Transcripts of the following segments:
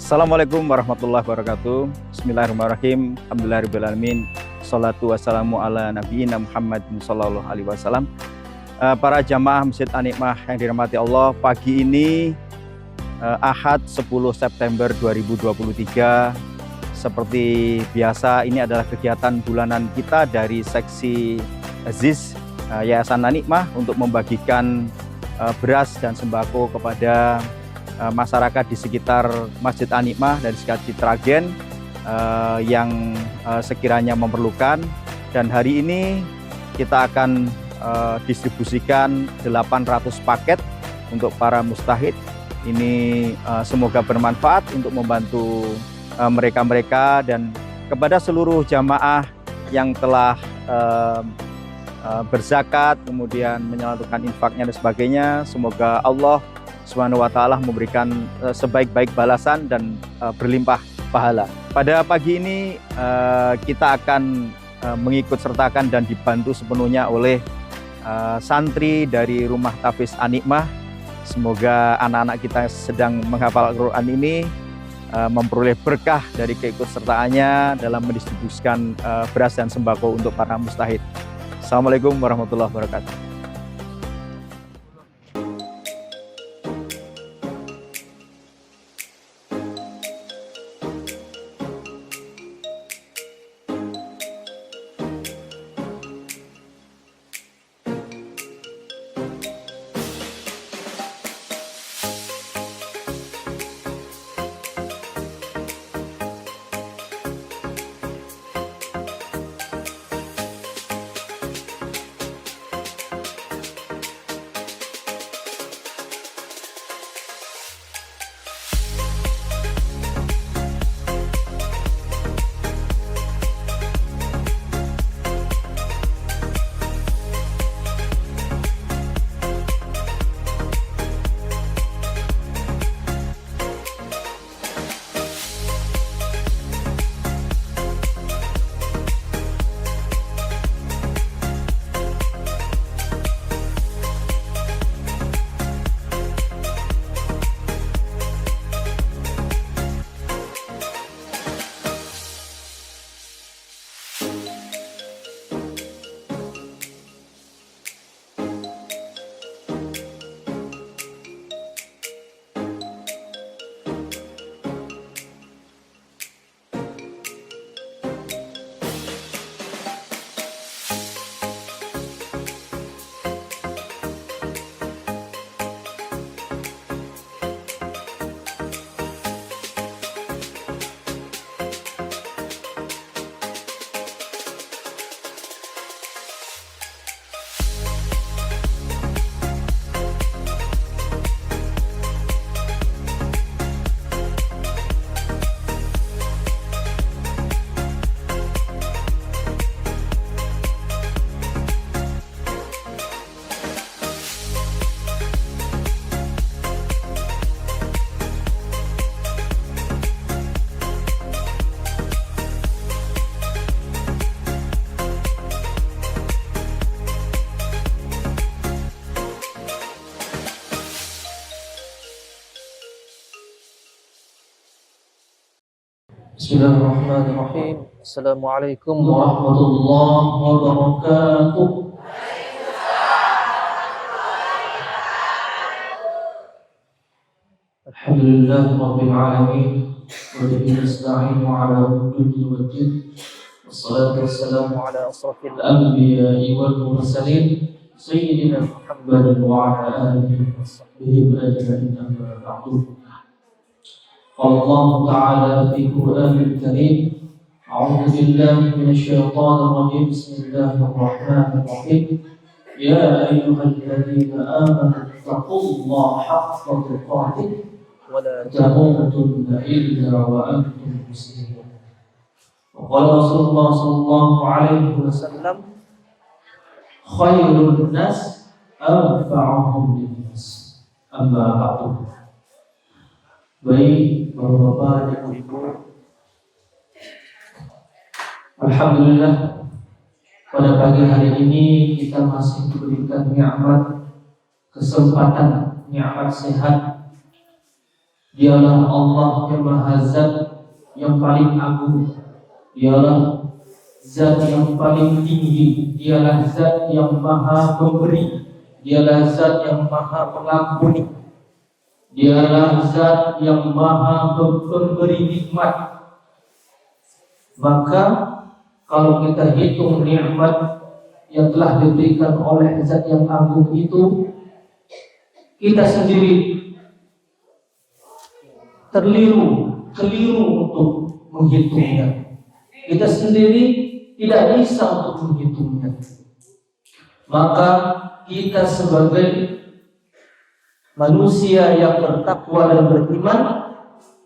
Assalamualaikum warahmatullahi wabarakatuh. Bismillahirrahmanirrahim. Alhamdulillahirrahmanirrahim. Salatu wassalamu ala nabiyina Muhammad sallallahu alaihi wasallam. Para jamaah Masjid An-Nikmah yang dirahmati Allah, pagi ini Ahad 10 September 2023, seperti biasa ini adalah kegiatan bulanan kita dari seksi ZIS Yayasan An-Nikmah untuk membagikan beras dan sembako kepada masyarakat di sekitar Masjid An-Nikmah dan sekitar Citragen yang sekiranya memerlukan. Dan hari ini kita akan distribusikan 800 paket untuk para mustahid. Ini semoga bermanfaat untuk membantu mereka-mereka dan kepada seluruh jamaah yang telah berzakat, kemudian menyalurkan infaknya dan sebagainya. Semoga Allah Subhanahu wa ta'ala memberikan sebaik-baik balasan dan berlimpah pahala. Pada pagi ini kita akan mengikut sertakan dan dibantu sepenuhnya oleh santri dari Rumah Tahfiz An-Nikmah. Semoga anak-anak kita sedang menghafal Al-Quran ini memperoleh berkah dari keikutsertaannya dalam mendistribusikan beras dan sembako untuk para mustahid. Assalamualaikum warahmatullahi wabarakatuh. Bismillahirrahmanirrahim. Assalamualaikum warahmatullahi wabarakatuh. Alhamdulillah rabbil alamin wa bihi nasta'inu ala umuri waddin. Wassalatu wassalamu ala asrafil anbiya'i wal mursalin sayyidina Muhammadin wa ala alihi wa sahbihi ajma'in, amma ba'du. Allah Ta'ala fi Qur'anil Karim, a'udzu billahi minasyaitonir rajim. Bismillahirrahmanirrahim. Ya ayyuhalladzina amanu taqullaha haqqa tuqatih wa la tamutunna illa wa antum muslimun. Wa qala Rasulullah sallallahu alaihi wasallam, khairun nas anfa'uhum lin-nas. Amma ba'du. Baik Bapak-bapak dan Ibu, alhamdulillah pada pagi hari ini kita masih diberikan nikmat kesempatan, nikmat sehat Dialah Allah yang Maha Zat yang paling agung. Dialah Zat yang paling tinggi. Dialah Zat yang Maha Pemberi. Dialah Zat yang Maha Pengampuni. Dialah Zat yang Maha Pemberi nikmat. Maka kalau kita hitung nikmat yang telah diberikan oleh Zat yang agung itu, kita sendiri keliru untuk menghitungnya. Kita sendiri tidak bisa untuk menghitungnya. Maka kita sebagai manusia yang bertakwa dan beriman,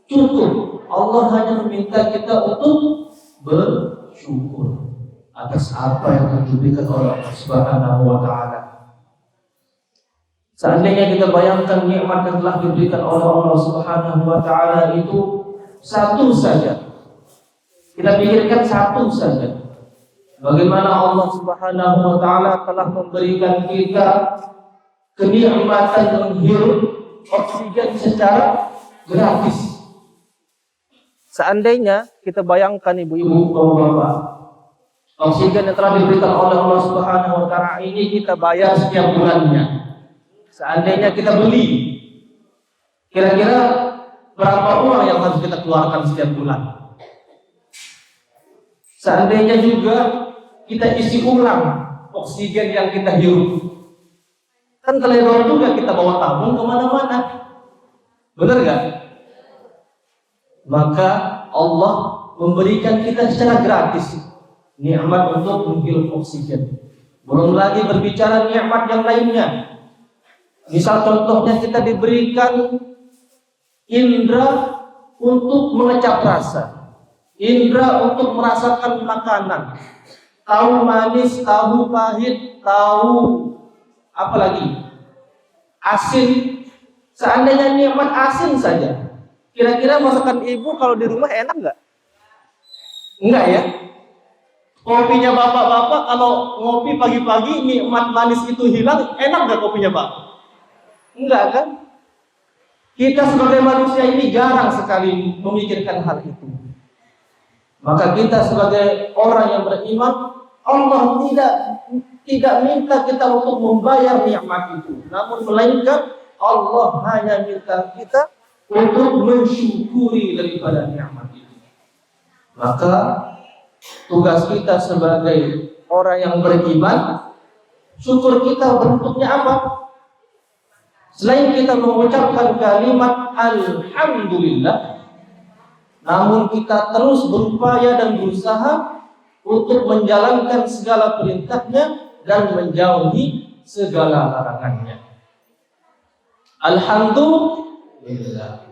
cukup Allah hanya meminta kita untuk bersyukur atas apa yang diberikan oleh Allah Subhanahu wa taala. Seandainya kita bayangkan nikmat yang telah diberikan oleh Allah Subhanahu wa taala itu satu saja. Kita pikirkan satu saja. Bagaimana Allah Subhanahu wa taala telah memberikan kita kenikmatan menghirup oksigen secara gratis. Seandainya kita bayangkan ibu-ibu, bapak-bapak, oksigen yang telah diberikan oleh Allah Subhanahu wa taala ini kita bayar setiap bulannya. Seandainya kita beli, kira-kira berapa uang yang harus kita keluarkan setiap bulan? Seandainya juga kita isi ulang oksigen yang kita hirup, kan teledor juga kita bawa tabung kemana-mana, benar gak? Maka Allah memberikan kita secara gratis nikmat untuk menghirup oksigen. Belum lagi berbicara nikmat yang lainnya. Misal contohnya kita diberikan indera untuk mengecap rasa, indera untuk merasakan makanan, tahu manis, tahu pahit, tahu apa lagi, asin. Seandainya nikmat asin saja, kira-kira masakan ibu kalau di rumah enak nggak? Enggak ya. Kopinya bapak-bapak kalau ngopi pagi-pagi nikmat manis itu hilang, enak nggak kopinya pak? Enggak kan? Kita sebagai manusia ini jarang sekali memikirkan hal itu. Maka kita sebagai orang yang beriman, Allah tidak minta kita untuk membayar nikmat itu, namun melainkan Allah hanya minta kita untuk mensyukuri daripada nikmat itu. Maka tugas kita sebagai orang yang beriman, syukur kita bentuknya apa? Selain kita mengucapkan kalimat Alhamdulillah, namun kita terus berupaya dan berusaha untuk menjalankan segala perintahnya dan menjauhi segala larangannya. Alhamdulillah.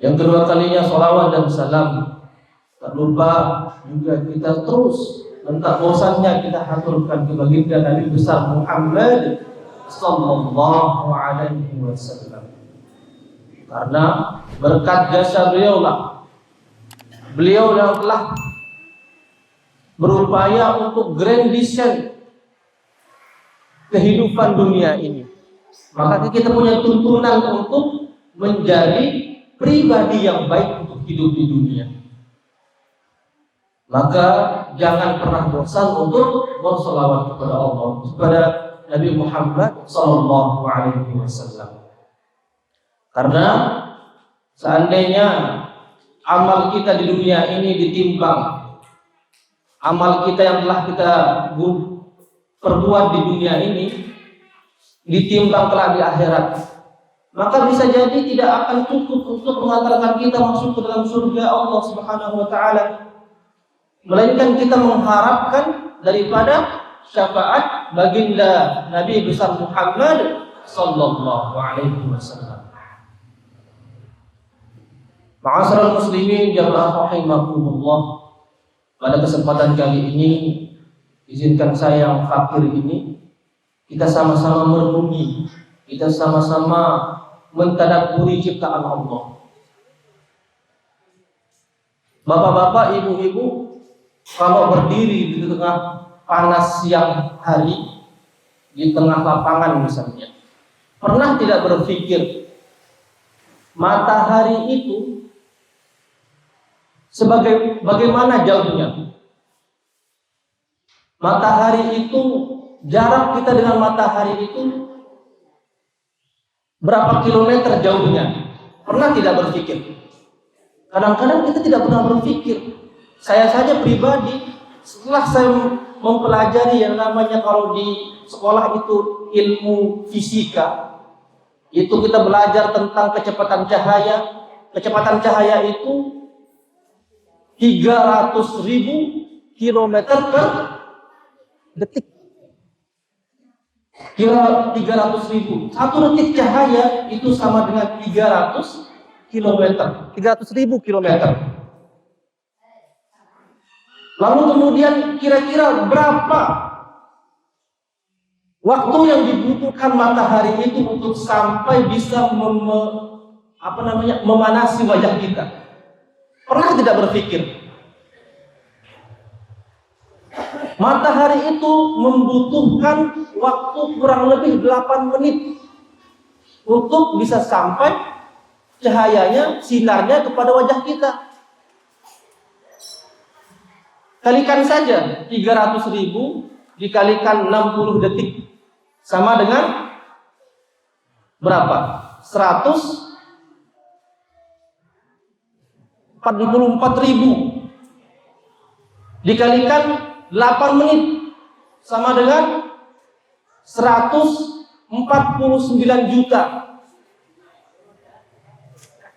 Yang kedua kalinya sholawat dan salam. Tak lupa juga kita terus entah bosannya kita haturkan ke baginda Nabi besar Muhammad sallallahu alaihi wasallam. Karena berkat jasa beliau yang telah berupaya untuk grand design kehidupan dunia ini. Maka kita punya tuntunan untuk menjadi pribadi yang baik untuk hidup di dunia. Maka jangan pernah bosan untuk bersolawat kepada Allah, kepada Nabi Muhammad sallallahu alaihi wasallam. Karena seandainya amal kita di dunia ini ditimbang amal kita yang telah kita perbuat di dunia ini ditimbang kelak di akhirat, maka bisa jadi tidak akan cukup untuk mengantarkan kita masuk ke dalam surga Allah Subhanahu wa taala, melainkan kita mengharapkan daripada syafaat baginda Nabi besar Muhammad sallallahu alaihi wasallam. Ma'asyiral muslimin jamaah rahimakumullah, pada kesempatan kali ini izinkan saya yang fakir ini kita sama-sama merenungi, kita sama-sama mentadabburi ciptaan Allah. Bapak-bapak, ibu-ibu, kalau berdiri di tengah panas siang hari, di tengah lapangan misalnya, pernah tidak berpikir matahari itu bagaimana jauhnya? Matahari itu, jarak kita dengan matahari itu berapa kilometer jauhnya? Pernah tidak berpikir? Kadang-kadang kita tidak pernah berpikir. Saya saja pribadi, setelah saya mempelajari yang namanya, kalau di sekolah itu ilmu fisika, itu kita belajar tentang kecepatan cahaya. Kecepatan cahaya itu 300.000 kilometer per detik. Kira 300.000. Satu detik cahaya itu sama dengan 300 kilometer. 300.000 kilometer. Lalu kemudian kira-kira berapa waktu yang dibutuhkan matahari itu untuk sampai bisa memanasi wajah kita? Pernah tidak berpikir? Matahari itu membutuhkan waktu kurang lebih 8 menit untuk bisa sampai cahayanya, sinarnya kepada wajah kita. Kalikan saja 300.000 dikalikan 60 detik sama dengan berapa? 144.000 dikalikan 8 menit sama dengan 149 juta.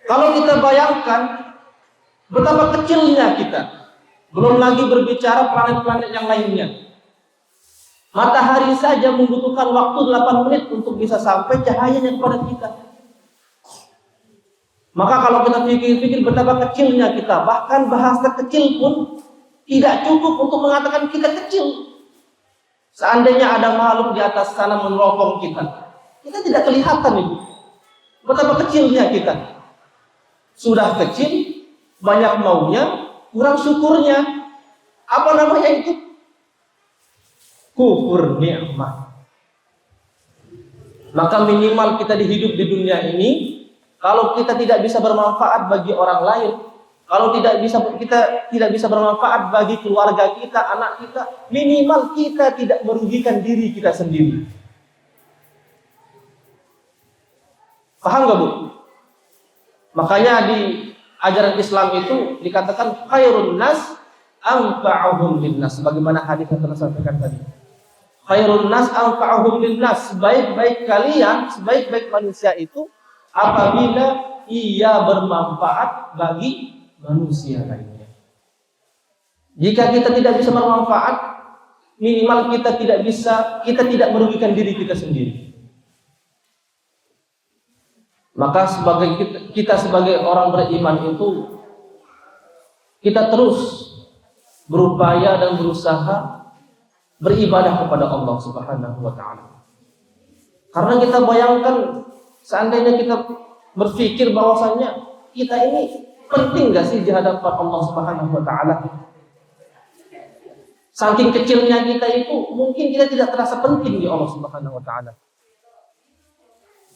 Kalau kita bayangkan betapa kecilnya kita, belum lagi berbicara planet-planet yang lainnya. Matahari saja membutuhkan waktu 8 menit untuk bisa sampai cahayanya kepada kita. Maka kalau kita pikir-pikir betapa kecilnya kita, bahkan bahasa kecil pun tidak cukup untuk mengatakan kita kecil. Seandainya ada makhluk di atas sana meneropong kita, kita tidak kelihatan itu. Betapa kecilnya kita. Sudah kecil, banyak maunya, kurang syukurnya. Apa namanya itu? Kufur nikmat. Maka minimal kita hidup di dunia ini, kalau kita tidak bisa bermanfaat bagi orang lain, kalau kita tidak bisa bermanfaat bagi keluarga kita, anak kita, minimal kita tidak merugikan diri kita sendiri. Paham gak, Bu? Makanya di ajaran Islam itu dikatakan khairun nas anfa'uhum linnas, sebagaimana hadis yang telah sampaikan tadi. Khairun nas anfa'uhum linnas, sebaik-baik kalian, sebaik-baik manusia itu apabila ia bermanfaat bagi manusia lainnya. Jika kita tidak bisa bermanfaat, minimal kita tidak merugikan diri kita sendiri. Maka kita sebagai orang beriman itu, kita terus berupaya dan berusaha beribadah kepada Allah Subhanahu wa ta'ala. Karena kita bayangkan, seandainya kita berpikir bahwasanya kita ini penting gak sih di hadapan Allah Subhanahu wa ta'ala? Saking kecilnya kita itu, mungkin kita tidak terasa penting di Allah Subhanahu wa ta'ala.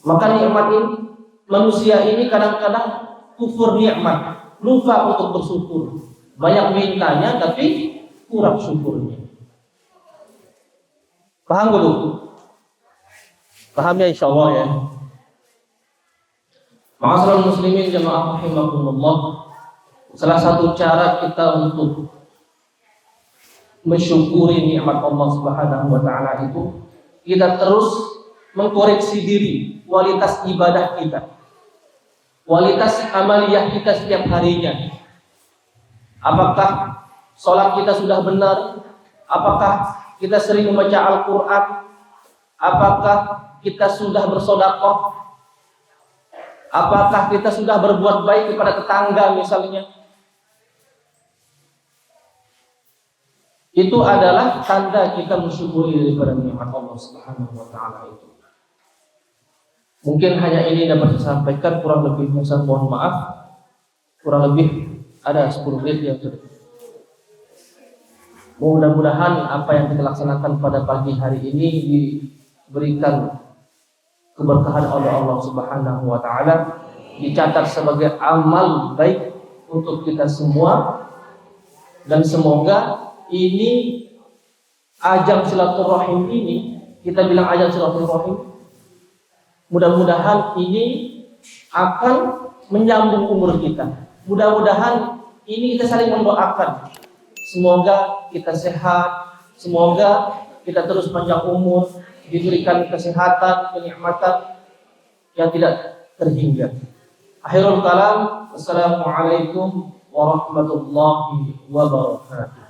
Maka nikmat ini, manusia ini kadang-kadang kufur nikmat, lupa untuk bersyukur. Banyak mintanya tapi kurang syukurnya. Paham gak, Bu? Paham ya, insyaallah ya. Ma'asyiral muslimin jamaah rahimakumullah, salah satu cara kita untuk mensyukuri nikmat Allah Subhanahu wa ta'ala itu, kita terus mengkoreksi diri kualitas ibadah kita, kualitas amaliyah kita setiap harinya. Apakah sholat kita sudah benar? Apakah kita sering membaca Al-Quran? Apakah kita sudah bersedekah? Apakah kita sudah berbuat baik kepada tetangga misalnya? Itu adalah tanda kita mensyukuri daripada nikmat Allah Subhanahu wa ta'ala itu. Mungkin hanya ini dapat saya sampaikan, kurang lebih saya mohon maaf. Kurang lebih ada 10 menit yang sudah. Mudah-mudahan apa yang kita laksanakan pada pagi hari ini diberikan keberkahan oleh Allah Subhanahu wa ta'ala, dicatat sebagai amal baik untuk kita semua, dan semoga ini ajang silaturahim ini, kita bilang ajang silaturahim, mudah-mudahan ini akan menyambung umur kita. Mudah-mudahan ini kita saling mendoakan. Semoga kita sehat, semoga kita terus panjang umur, diberikan kesehatan, kenikmatan yang tidak terhingga. Akhirul kalam, wassalamualaikum warahmatullahi wabarakatuh.